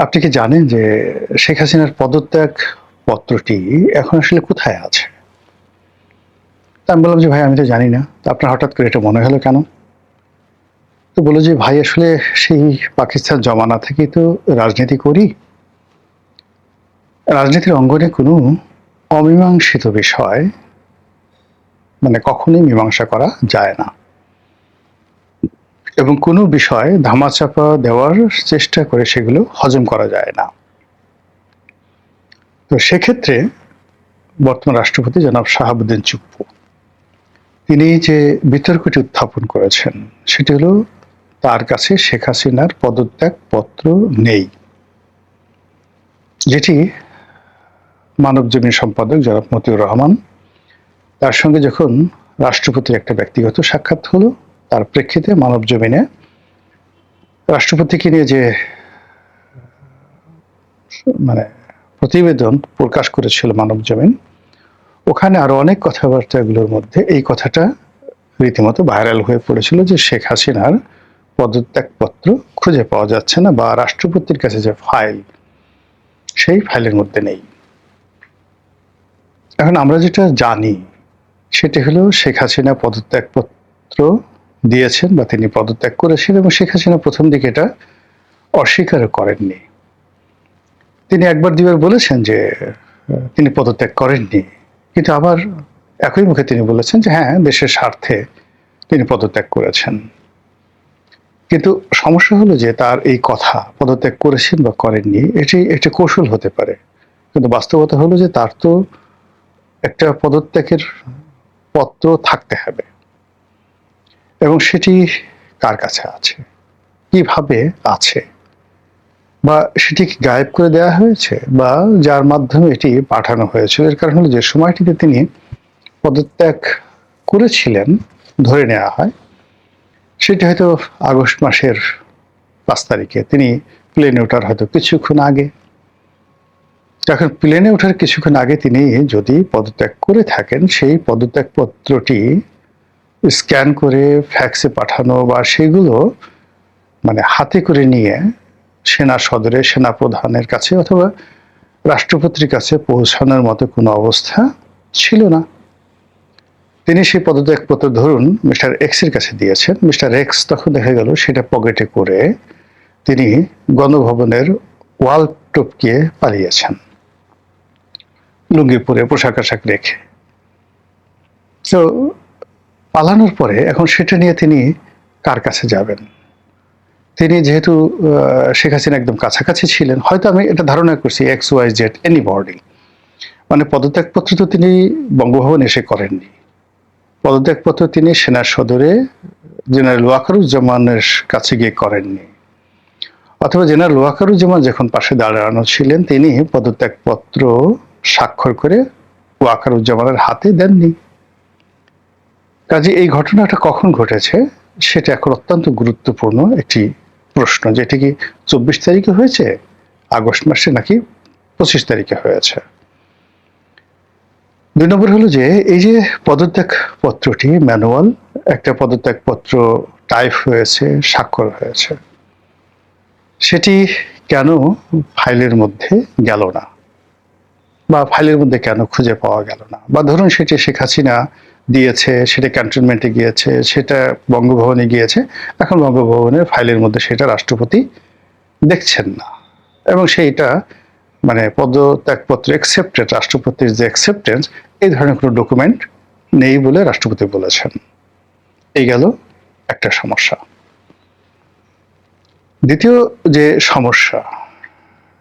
আপনি কি জানেন যে শেখ হাসিনার পদত্যাগ পত্রটি এখন আসলে কোথায় আছে? তা আমি বললাম যে, "ভাই আমি তো জানি না। তো আপনার হঠাৎ করে এটা মনে হলো কেন?" তো বলল যে, "ভাই আসলে সেই পাকিস্তান জমানা থেকেই তো রাজনীতি করি। রাজনীতির অঙ্গনে কোনো অমীমাংসিত বিষয় মানে কখনোই মীমাংসা করা যায় না। এবং কোনো বিষয় ধামাচাপা দেওয়ার চেষ্টা করে সেগুলো হজম করা যায় না। তো সেক্ষেত্রে বর্তমান রাষ্ট্রপতি জনাব শাহাবুদ্দিন চুপ্পু তিনি যে বিতর্কটি উত্থাপন করেছেন সেটি হলো তার কাছে শেখ হাসিনার পদত্যাগ পত্র নেই, যেটি মানবজমিন সম্পাদক জনাব মতিউর রহমান তার সঙ্গে যখন রাষ্ট্রপতির একটা ব্যক্তিগত সাক্ষাৎ হলো তার প্রেক্ষিতে মানবজমিনে রাষ্ট্রপতিকে নিয়ে যে মানে প্রতিবেদন প্রকাশ করেছিল মানবজমিন, ওখানে আরো অনেক কথাবার্তাগুলোর মধ্যে এই কথাটা রীতিমতো ভাইরাল হয়ে পড়েছিল যে শেখ হাসিনার পদত্যাগপত্র খুঁজে পাওয়া যাচ্ছে না বা রাষ্ট্রপতির কাছে যে ফাইল সেই ফাইলের মধ্যে নেই। এখন আমরা যেটা জানি সেটি হলো শেখ হাসিনা পদত্যাগপত্র দিয়েছেন বা তিনি পদত্যাগ করেছেন এবং শেখ হাসিনা প্রথম দিকে এটা অস্বীকারও করেননি। তিনি একবার দুইবার বলেছেন যে তিনি পদত্যাগ করেননি, কিন্তু আবার একই মুখে তিনি বলেছেন যে হ্যাঁ দেশের স্বার্থে তিনি পদত্যাগ করেছেন। কিন্তু সমস্যা হলো যে তার এই কথা পদত্যাগ করেছেন বা করেননি এটি একটি কৌশল হতে পারে, কিন্তু বাস্তবতা হলো যে তার তো একটা পদত্যাগের পত্র থাকতে হবে এবং সেটি কার কাছে আছে, কিভাবে আছে, বা সেটি কি গায়েব করে দেওয়া হয়েছে বা যার মাধ্যমে এটি পাঠানো হয়েছিল। এর কারণ হলো যে সময়টিতে তিনি পদত্যাগ করেছিলেন ধরে নেওয়া হয় সেটি হয়তো আগস্ট মাসের 5 তারিখে, তিনি প্লেনে ওঠার হয়তো কিছুক্ষণ আগে। এখন প্লেনে ওঠার কিছুক্ষণ আগে তিনি যদি পদত্যাগ করে থাকেন সেই পদত্যাগপত্রটি স্ক্যান করে ফ্যাক্সে পাঠানো বা সেগুলো মানে হাতে করে নিয়ে সেনা সদরে সেনাপ্রধানের কাছে অথবা রাষ্ট্রপতির কাছে পৌঁছানোর মতো কোনো অবস্থা ছিল না। তিনি সেই পদত্যাগপত্র ধরুন মিস্টার এক্সের কাছে দিয়েছেন। মিস্টার এক্স তখন দেখা গেল সেটা পকেটে করে তিনি গণভবনের ওয়াল টপকিয়ে পালিয়েছেন লুঙ্গি পরে পোশাক আশাক রেখে। তো পালানোর পরে এখন সেটা নিয়ে তিনি কার কাছে যাবেন? তিনি যেহেতু শেখ হাসিনা একদম কাছাকাছি ছিলেন, হয়তো আমি এটা ধারণা করছি এক্স ওয়াই জেড এনিবডি, মানে পদত্যাগপত্র তো তিনি বঙ্গভবন এসে করেননি। পদত্যাগপত্র তিনি সেনা সদরে জেনারেল ওয়াকারুজ্জামানের কাছে গিয়ে করেননি, অথবা জেনারেল ওয়াকারুজ্জামান যখন পাশে দাঁড়ানো ছিলেন তিনি পদত্যাগপত্র স্বাক্ষর করে ওয়াকারুজ্জামানের হাতে দেননি। কাজে এই ঘটনাটা কখন ঘটেছে সেটা এখন অত্যন্ত গুরুত্বপূর্ণ একটি প্রশ্ন, যেটি কি 24 তারিখে হয়েছে আগস্ট মাসে নাকি 25 তারিখে হয়েছে। 2 নম্বর হলো যে এই যে পদত্যাগ পত্রটি ম্যানুয়াল একটা পদত্যাগপত্র টাইপ হয়েছে, স্বাক্ষর হয়েছে, সেটি কেন ফাইলের মধ্যে গেল না বা ফাইলের মধ্যে কেন খুঁজে পাওয়া গেল না, বা ধরুন সেটি শেখ হাসিনা দিয়েছে, সেটা ক্যান্টনমেন্টে গিয়েছে, সেটা বঙ্গভবনে গিয়েছে, এখন বঙ্গভবনের ফাইলের মধ্যে সেটা রাষ্ট্রপতি দেখছেন না এবং সেইটা মানে পদত্যাগপত্র অ্যাকসেপ্টেড, রাষ্ট্রপতির যে অ্যাকসেপ্টেন্স এই ধরনের কোনো ডকুমেন্ট নেই বলে রাষ্ট্রপতি বলেছেন। এই গেল একটা সমস্যা। দ্বিতীয় যে সমস্যা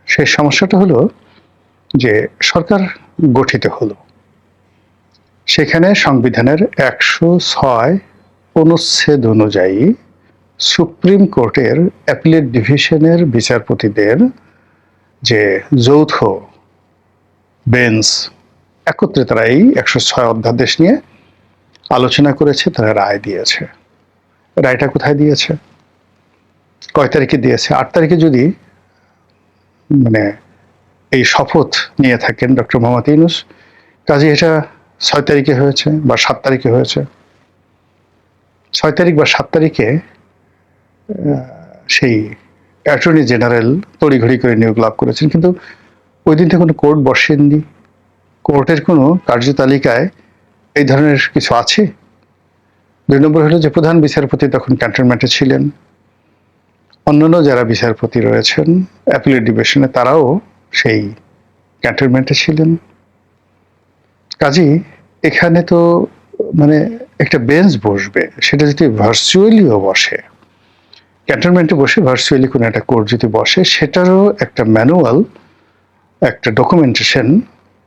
সেই সমস্যাটা হলো যে সরকার গঠিত হলো, সেখানে সংবিধানের 106 অনুচ্ছেদ অনুযায়ী সুপ্রিম কোর্টের অ্যাপিলেট ডিভিশনের বিচারপতিদের যে যৌথ বেঞ্চ একত্রে তারা এই 106 অধ্যাদেশ নিয়ে আলোচনা করেছে, তারা রায় দিয়েছে। রায়টা কোথায় দিয়েছে, কয় তারিখে দিয়েছে? 8 তারিখে যদি মানে এই শপথ নিয়ে থাকেন ডক্টর মোহাম্মদ ইউনূস, কাজে এটা 6 তারিখে হয়েছে বা 7 তারিখে হয়েছে। 6 তারিখ বা 7 তারিখে সেই অ্যাটর্নি জেনারেল তড়িঘড়ি করে নিয়োগ লাভ করেছেন, কিন্তু ওই দিন তো কোনো কোর্ট বসেননি। কোর্টের কোনো কার্যতালিকায় এই ধরনের কিছু আছে? 2 নম্বর হলো যে প্রধান বিচারপতি তখন ক্যান্টনমেন্টে ছিলেন, অন্যান্য যারা বিচারপতি রয়েছেন অ্যাপিলেট ডিভিশনে তারাও সেই ক্যান্টনমেন্টে ছিলেন। কাজেই এখানে তো মানে একটা বেঞ্চ বসবে, সেটা যদি ভার্চুয়ালিও বসে, ক্যান্টনমেন্টে বসে ভার্চুয়ালি কোনো একটা কোর্ট যদি বসে, সেটারও একটা ম্যানুয়াল, একটা ডকুমেন্টেশন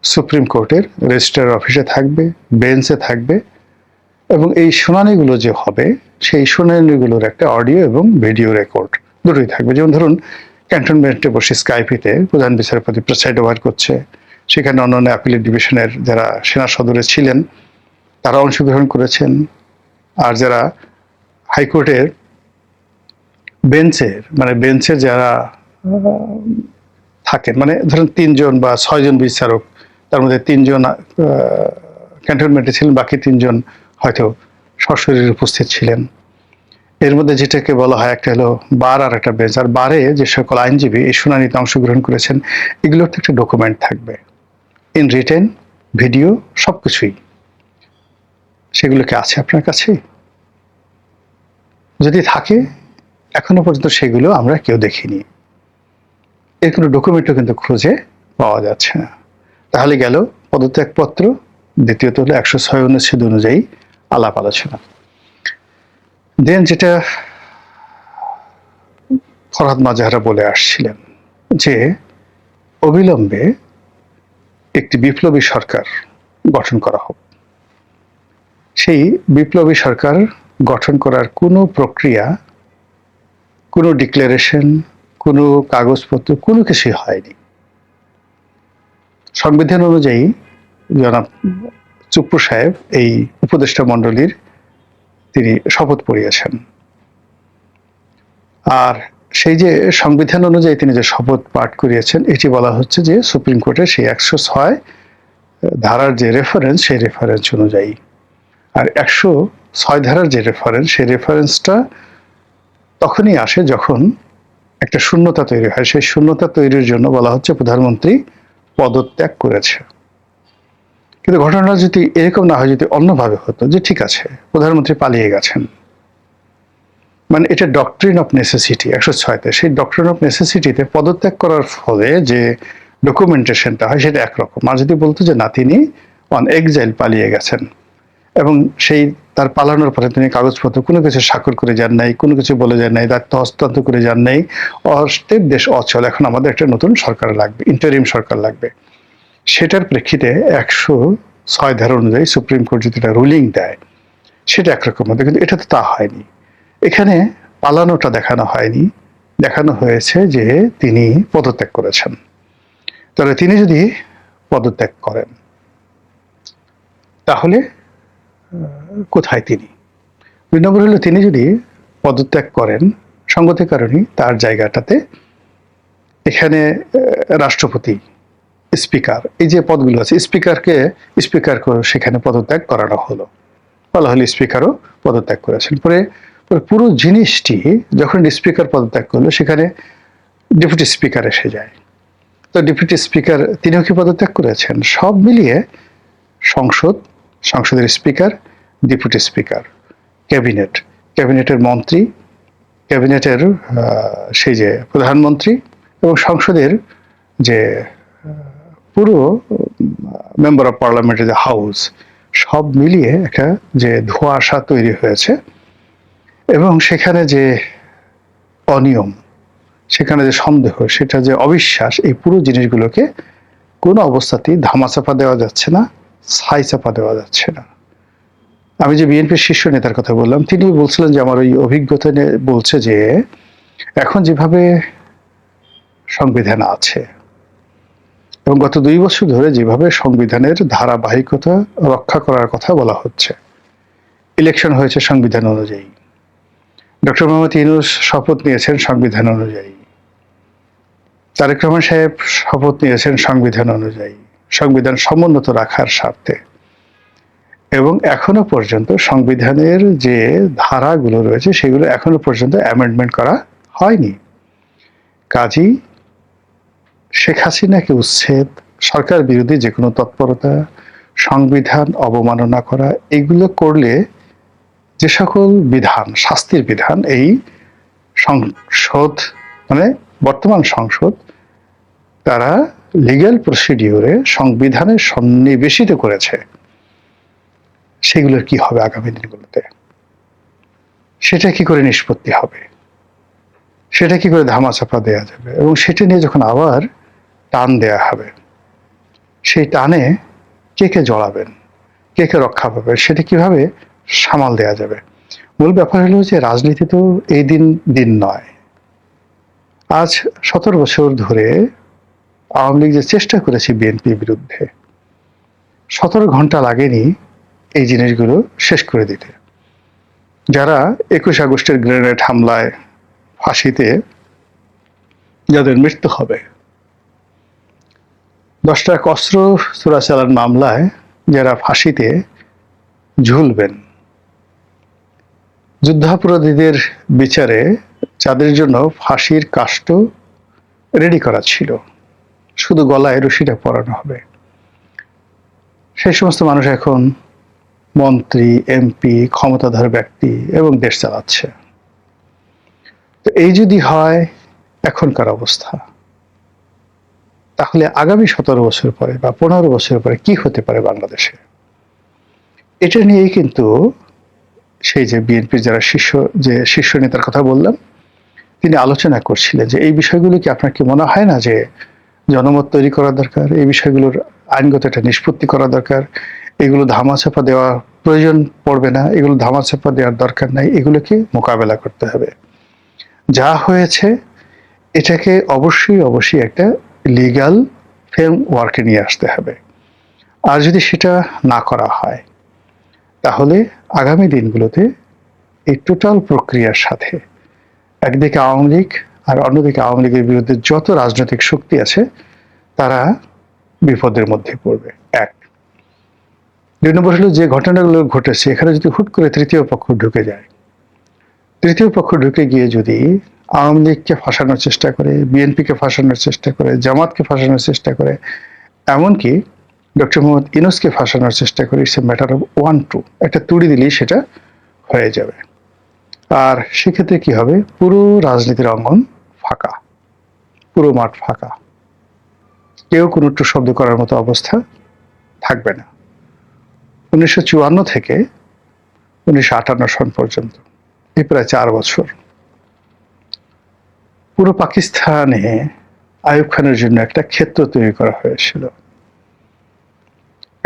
সুপ্রিম কোর্টের রেজিস্ট্রার অফিসে থাকবে, বেঞ্চে থাকবে, এবং এই শুনানিগুলো যে হবে সেই শুনানিগুলোর একটা অডিও এবং ভিডিও রেকর্ড দুটোই থাকবে। যেমন ধরুন ক্যান্টনমেন্টে বসে স্কাইপিতে প্রধান বিচারপতি প্রেসাইড ওভার করছে, সেখানে অন্যান্য অ্যাপিলেট ডিভিশনের যারা সেনা সদরে ছিলেন তারা অংশগ্রহণ করেছেন, আর যারা হাইকোর্টের বেঞ্চের যারা থাকেন, মানে ধরুন 3 জন বা 6 জন বিচারক, তার মধ্যে 3 জন ক্যান্টনমেন্টে ছিলেন, বাকি 3 জন হয়তো সশরীরে উপস্থিত ছিলেন। এর মধ্যে যেটাকে বলা হয় একটা হলো বার আর একটা বেঞ্চ, আর বারে যে সকল আইনজীবী এই শুনানিতে অংশগ্রহণ করেছেন এগুলোর তো একটা ডকুমেন্ট থাকবে, ইন রিটেন, ভিডিও, সবকিছুই। সেগুলো কি আছে আপনার কাছে? যদি থাকে, এখনো পর্যন্ত সেগুলো আমরা কেউ দেখিনি, এর কোনো ডকুমেন্টও কিন্তু খুঁজে পাওয়া যাচ্ছে না। তাহলে গেল পদত্যাগপত্র, দ্বিতীয়ত হলো 106 অনুচ্ছেদ অনুযায়ী আলাপ আলোচনা। দেন যেটা ফরহাদ মাজাহারা বলে আসছিলেন যে অবিলম্বে একটি বিপ্লবী সরকার গঠন করা হোক। সেই বিপ্লবী সরকার গঠন করার কোনো প্রক্রিয়া, কোনো ডিক্লারেশন, কোনো কাগজপত্র, কোনো কিছুই হয়নি। সংবিধান অনুযায়ী জনাব চুপ্পু সাহেব এই উপদেষ্টা মণ্ডলীর তিনি শপথ পড়িয়েছেন, আর সেই যে সংবিধান অনুযায়ী তিনি যে শপথ পাঠ করিয়েছেন এটি বলা হচ্ছে যে সুপ্রিম কোর্টের সেই 106 ধারার যে রেফারেন্স সেই রেফারেন্স অনুযায়ী। আর 106 ধারার যে রেফারেন্স সেই রেফারেন্সটা তখনই আসে যখন একটা শূন্যতা তৈরি হয়। সেই শূন্যতা তৈরির জন্য বলা হচ্ছে প্রধানমন্ত্রী পদত্যাগ করেছে। কিন্তু ঘটনাটা যদি এরকম না হয়, যদি অন্যভাবে হতো যে ঠিক আছে প্রধানমন্ত্রী পালিয়ে গেছেন, মানে এটা ডক্ট্রিন অফ নেসেসিটি 106তে, সেই ডক্ট্রিন অফ নেসেসিটিতে পদত্যাগ করার ফলে যে ডকুমেন্টেশনটা হয় সেটা একরকম। আর যদি বলতো যে না, তিনি অন এক্সাইল পালিয়ে গেছেন এবং সেই তার পালানোর পরে তিনি কাগজপত্র কোনো কিছু স্বাক্ষর করে যান নাই, কোনো কিছু বলে যান নাই, দায়িত্ব হস্তান্তর করে যান নাই, অস্টেপ দেশ অচল, এখন আমাদের একটা নতুন সরকার লাগবে, ইন্টারিম সরকার লাগবে, সেটার প্রেক্ষিতে 106 ধারা অনুযায়ী সুপ্রিম কোর্ট যদি একটা রুলিং দেয় সেটা একরকম হতো। কিন্তু এটা তো তা হয়নি। এখানে পালানোটা দেখানো হয়নি, দেখানো হয়েছে যে তিনি পদত্যাগ করেছেন। তাহলে তিনি যদি পদত্যাগ করেন তাহলে কোথায় তিনি? 2 নম্বর হলো তিনি যদি পদত্যাগ করেন সঙ্গত কারণেই তার জায়গাটাতে এখানে রাষ্ট্রপতি, স্পিকার, এই যে পদগুলো আছে, স্পিকার করে সেখানে পদত্যাগ করানো হলো, বলা হলো স্পিকারও পদত্যাগ করেছেন। পরে পুরো জিনিসটি যখন স্পিকার পদত্যাগ করলো সেখানে ডেপুটি স্পিকার এসে যায়। তো ডেপুটি স্পিকার তিনিও কি পদত্যাগ করেছেন? সব মিলিয়ে সংসদের স্পিকার, ডেপুটি স্পিকার, ক্যাবিনেটের মন্ত্রী, ক্যাবিনেটের সেই যে প্রধানমন্ত্রী এবং সংসদের যে পুরো মেম্বার অফ পার্লামেন্টের যে হাউস, সব মিলিয়ে একটা যে ধোঁয়াশা তৈরি হয়েছে এবং সেখানে যে অনিয়ম, সেখানে যে সন্দেহ, সেটা যে অবিশ্বাস, এই পুরো জিনিসগুলোকে কোনো অবস্থাতেই ধামাচাপা দেওয়া যাচ্ছে না, ছাই চাপা দেওয়া যাচ্ছে না। আমি যে বিএনপির শীর্ষ নেতার কথা বললাম, তিনি বলছিলেন যে আমার ওই অভিজ্ঞতা নিয়ে বলছে যে এখন যেভাবে সংবিধান আছে এবং গত 2 বছর ধরে যেভাবে সংবিধানের ধারাবাহিকতা রক্ষা করার কথা বলা হচ্ছে, ইলেকশন হয়েছে সংবিধান অনুযায়ী, ডক্টর মোহাম্মদ ইউনূস শপথ নিয়েছেন সংবিধান অনুযায়ী, তারেক রহমান সাহেব শপথ নিয়েছেন সংবিধান অনুযায়ী, সংবিধান সমুন্নত রাখার স্বার্থে, এবং এখনো পর্যন্ত সংবিধানের যে ধারাগুলো রয়েছে সেগুলো এখনো পর্যন্ত অ্যামেন্ডমেন্ট করা হয়নি। কাজী শেখ হাসিনাকে উচ্ছেদ, সরকার বিরোধী যে কোনো তৎপরতা, সংবিধান অবমাননা করা, এগুলো করলে যে সকল বিধান, শাস্তির বিধান এই সংসদ মানে বর্তমান সংসদ তারা লিগ্যাল প্রসিডিওরে সংবিধানে সন্নিবেশিত করেছে, সেগুলোর কি হবে আগামী দিনগুলোতে? সেটা কি করে নিষ্পত্তি হবে? সেটা কি করে ধামাচাপা দেওয়া যাবে? এবং সেটা নিয়ে যখন আবার টান দেয়া হবে, সেই টানে কে কে জড়াবেন, কে কে রক্ষা পাবে, সেটা কিভাবে সামাল দেয়া যাবে? মূল ব্যাপার হলো যে রাজনীতি তো এই দিন দিন নয়। আজ 17 বছর ধরে আওয়ামী লীগ যে চেষ্টা করেছে বিএনপির বিরুদ্ধে, 17 ঘন্টা লাগেনি এই জিনিসগুলো শেষ করে দিতে। যারা 21 আগস্টের গ্রেনেড হামলায় ফাঁসিতে যাদের মৃত্যু হবে, 10টা অস্ত্র চোরাচালান মামলায় যারা ফাঁসিতে ঝুলবেন, যুদ্ধাপরাধীদের বিচারে যাদের জন্য ফাঁসির কাষ্ট রেডি করা ছিল, শুধু গলায় রশিটা পরানো হবে, সেই সমস্ত মানুষ এখন মন্ত্রী, এমপি, ক্ষমতাধর ব্যক্তি এবং দেশ চালাচ্ছে। তো এই যদি হয় এখনকার অবস্থা, তাহলে আগামী 17 বছর পরে বা 15 বছর পরে কি হতে পারে বাংলাদেশে? এটা নিয়েই কিন্তু সেই যে বিএনপির যারা শীর্ষ নেতার কথা বললাম, তিনি আলোচনা করছিলেন যে এই বিষয়গুলো কি আপনার কি মনে হয় না যে জনমত তৈরি করা দরকার, এই বিষয়গুলোর আইনগত একটা নিষ্পত্তি করা দরকার, এগুলো ধামাচাপা দেওয়া প্রয়োজন পড়বে না, এগুলো ধামাচাপা দেওয়ার দরকার নাই, এগুলোকে মোকাবেলা করতে হবে। যা হয়েছে এটাকে অবশ্যই একটা লিগ্যাল ফ্রেমওয়ার্কে নিয়ে আসতে হবে। আর যদি সেটা না করা হয়, তাহলে আগামী দিনগুলোতে এই টোটাল প্রক্রিয়ার সাথে একদিকে আওয়ামী লীগ আর অন্যদিকে আওয়ামী লীগের বিরুদ্ধে যত রাজনৈতিক শক্তি আছে তারা বিপদের মধ্যে পড়বে। এক। 2 নম্বর হলো যে ঘটনাগুলো ঘটেছে, এখানে যদি হুট করে তৃতীয় পক্ষ ঢুকে যায়, তৃতীয় পক্ষ ঢুকে গিয়ে যদি আওয়ামী লীগকে ফাঁসানোর চেষ্টা করে, বিএনপিকে ফাঁসানোর চেষ্টা করে, জামাতকে ফাঁসানোর চেষ্টা করে, এমনকি ডক্টর মোহাম্মদ ইউনূসকে ফাঁসানোর চেষ্টা করে, ইটস এ ম্যাটার অফ 1-2, একটা তুড়ি দিলেই সেটা হয়ে যাবে। আর সেক্ষেত্রে কি হবে? পুরো রাজনীতির অঙ্গন ফাঁকা, পুরো মাঠ ফাঁকা, কেউ কোনো একটু শব্দ করার মতো অবস্থা থাকবে না। 1954 থেকে 1958 সন পর্যন্ত এই প্রায় 4 বছর পুরো পাকিস্তানে আইয়ুব খানের জন্য একটা ক্ষেত্র তৈরি করা হয়েছিল।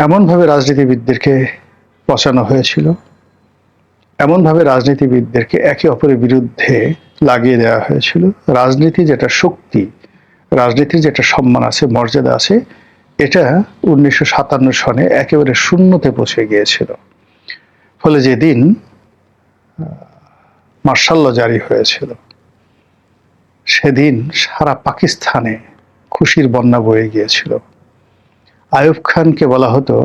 এমনভাবে রাজনীতিবিদদেরকে পচানো হয়েছিল, এমনভাবে রাজনীতিবিদদেরকে একে অপরের বিরুদ্ধে লাগিয়ে দেওয়া হয়েছিল। রাজনীতি যেটা শক্তি, রাজনীতির যেটা সম্মান আছে, মর্যাদা আছে, এটা 1957 সনে একেবারে শূন্যতে পৌঁছে গিয়েছিল। ফলে যেদিন মার্শাল ল জারি হয়েছিল, সেদিন সারা পাকিস্তানে খুশির বন্যা বয়ে গিয়েছিল। আইয়ুব খানকে বলা হতো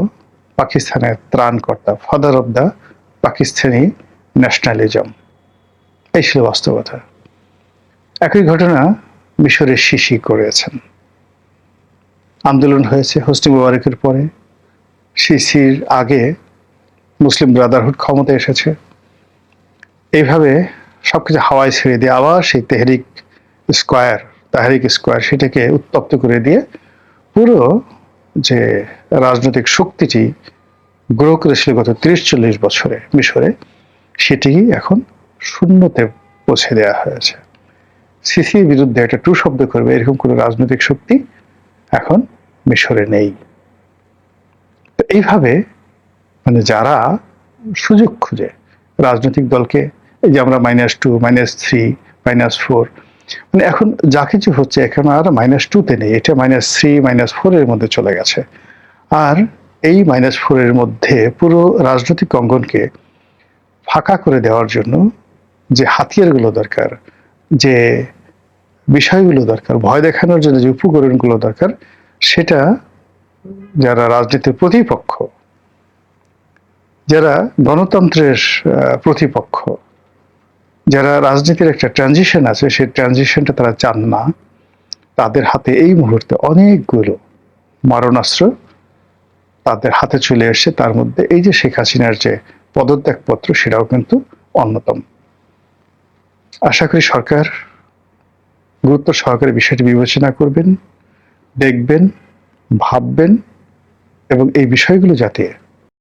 পাকিস্তানের ত্রাণকর্তা, father of the Pakistani nationalism. এই ছিল বাস্তবতা। একই ঘটনা মিশরের সিসি করেছেন। আন্দোলন হয়েছে হোসনি মুবারকের পরে, সিসির আগে মুসলিম ব্রাদারহুড ক্ষমতা এসেছে। এইভাবে সবকিছু হাওয়ায় ছেড়ে দিয়ে আবার সেই তাহরিক স্কোয়ার সেটাকে উত্তপ্ত করে দিয়ে পুরো যে রাজনৈতিক শক্তিটি গ্রো করেছিল গত 30-40 বছরে মিশরে, সেটি এখন শূন্যতে পৌঁছে দেওয়া হয়েছে। সিসির বিরুদ্ধে একটা টু শব্দ করবে এরকম কোনো রাজনৈতিক শক্তি এখন মিশরে নেই। তো এইভাবে মানে যারা সুযোগ খুঁজে রাজনৈতিক দলকে, এই যে আমরা -2, -3, -4, মানে এখন যা কিছু হচ্ছে এখন আর -2-তে নেই, এটা -3, -4 এর মধ্যে চলে গেছে। আর এই -4 এর মধ্যে পুরো রাজনৈতিক অঙ্গনকে ফাঁকা করে দেওয়ার জন্য যে হাতিয়ারগুলো দরকার, যে বিষয়গুলো দরকার, ভয় দেখানোর জন্য যে উপকরণগুলো দরকার, সেটা যারা রাজনীতির প্রতিপক্ষ, যারা গণতন্ত্রের প্রতিপক্ষ, যারা রাজনীতির একটা ট্রানজিশন আছে, সেই ট্রানজিশনটা তারা চান না, তাদের হাতে এই মুহূর্তে অনেকগুলো মারণাস্ত্র তাদের হাতে চলে এসছে। তার মধ্যে এই যে শেখ হাসিনার যে পদত্যাগপত্র, সেটাও কিন্তু অন্যতম। আশা করি সরকার গুরুত্ব সহকারে বিষয়টি বিবেচনা করবেন, দেখবেন, ভাববেন এবং এই বিষয়গুলো যাতে